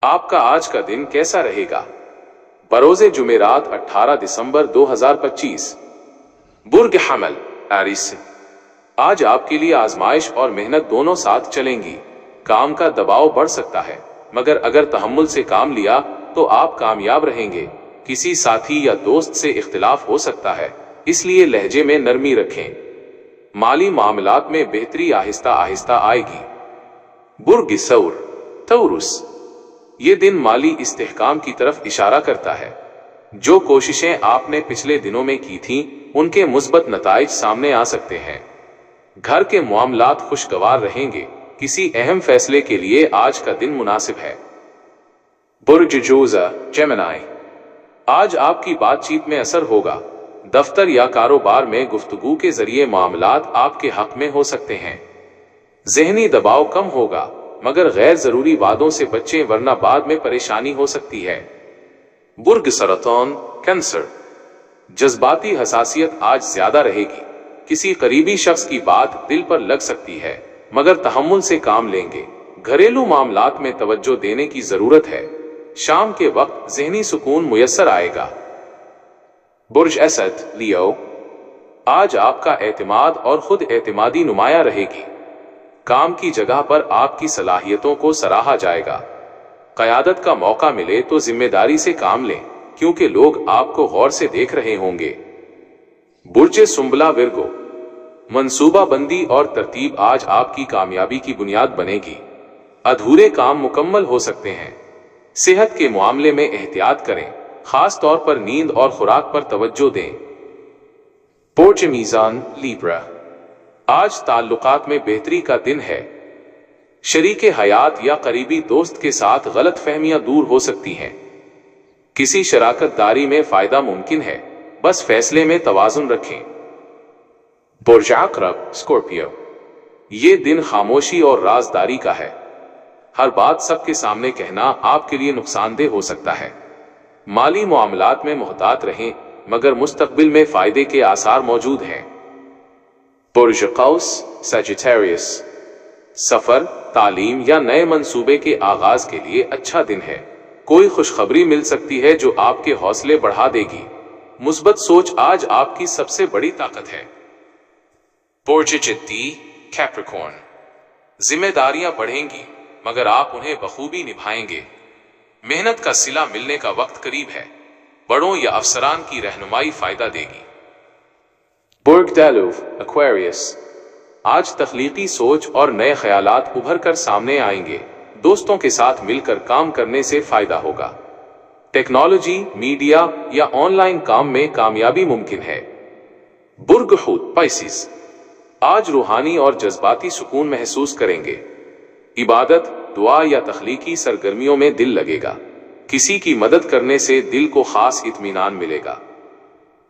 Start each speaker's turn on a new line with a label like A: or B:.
A: आपका आज का दिन कैसा रहेगा? बरोज़े जुमेरात 18 दिसंबर 2025। बुर्ग हमल एरिस। आज आपके लिए आजमाइश और मेहनत दोनों साथ चलेंगी। काम का दबाव बढ़ सकता है, मगर अगर तहम्मुल से काम लिया तो आप कामयाब रहेंगे। किसी साथी या दोस्त से इख्तिलाफ हो सकता है, इसलिए लहजे में नरमी रखें। माली मामलात में बेहतरी आहिस्ता आहिस्ता आएगी। बुर्ग सौर तौरुस। ये दिन माली इस्तेहकाम की तरफ इशारा करता है। जो कोशिशें आपने पिछले दिनों में की थीं, उनके मुस्बत नताइज सामने आ सकते हैं। घर के मामलात खुशगवार रहेंगे। किसी अहम फैसले के लिए आज का दिन मुनासिब है। बुर्ज जोजा जेमिनी। आज आपकी बातचीत में असर होगा। दफ्तर या कारोबार में गुफ्तगू के जरिए मामलात आपके हक में हो सकते हैं। ज़हनी दबाव कम होगा, मगर गैर जरूरी वादों से बचें वरना बाद में परेशानी हो सकती है। बुर्ग सरतान कैंसर। जज्बाती हसासियत आज ज्यादा रहेगी। किसी करीबी शख्स की बात दिल पर लग सकती है, मगर तहम्मुल से काम लेंगे। घरेलू मामलात में तवज्जो देने की जरूरत है। शाम के वक्त ज़हनी सुकून मुयस्सर आएगा। बुर्ज असद लियो। आज आपका एतमाद और खुद एतमादी नुमाया रहेगी। काम की जगह पर आपकी सलाहियतों को सराहा जाएगा। क़यादत का मौका मिले तो जिम्मेदारी से काम लें, क्योंकि लोग आपको गौर से देख रहे होंगे। बुर्ज सुंबला विर्गो। मंसूबाबंदी और तरतीब आज आपकी कामयाबी की बुनियाद बनेगी। अधूरे काम मुकम्मल हो सकते हैं। सेहत के मामले में एहतियात करें, खास तौर पर नींद और खुराक पर तवज्जो दें। बुर्ज मीज़ान लिब्रा। आज ताल्लुकात में बेहतरी का दिन है। शरीके हयात या करीबी दोस्त के साथ गलत फहमियां दूर हो सकती हैं। किसी शराकतदारी में फायदा मुमकिन है, बस फैसले में तवाजुन रखें। बुर्ज अक़रब स्कॉर्पियो। ये दिन खामोशी और राजदारी का है। हर बात सबके सामने कहना आपके लिए नुकसानदेह हो सकता है। माली मामलात में मुहतात रहें, मगर मुस्तकबिल में फायदे के आसार मौजूद हैं। बुर्ज कौस सजिटेरियस। सफर, तालीम या नए मंसूबे के आगाज के लिए अच्छा दिन है। कोई खुशखबरी मिल सकती है जो आपके हौसले बढ़ा देगी। मुस्बत सोच आज आपकी सबसे बड़ी ताकत है। बुर्ज जिद्दी कैप्रिकॉर्न। जिम्मेदारियां बढ़ेंगी, मगर आप उन्हें बखूबी निभाएंगे। मेहनत का सिला मिलने का वक्त करीब है। बड़ों या अफसरान की रहनुमाई फायदा देगी। बुर्ग डेलुव एक्वेरियस। आज तख्लीकी सोच और नए ख्यालात उभर कर सामने आएंगे। दोस्तों के साथ मिलकर काम करने से फायदा होगा। टेक्नोलॉजी, मीडिया या ऑनलाइन काम में कामयाबी मुमकिन है। बुर्ग हूत पाइसिस। आज रूहानी और जज्बाती सुकून महसूस करेंगे। इबादत, दुआ या तख्लीकी सरगर्मियों में दिल लगेगा। किसी की मदद करने से दिल को खास इत्मीनान मिलेगा।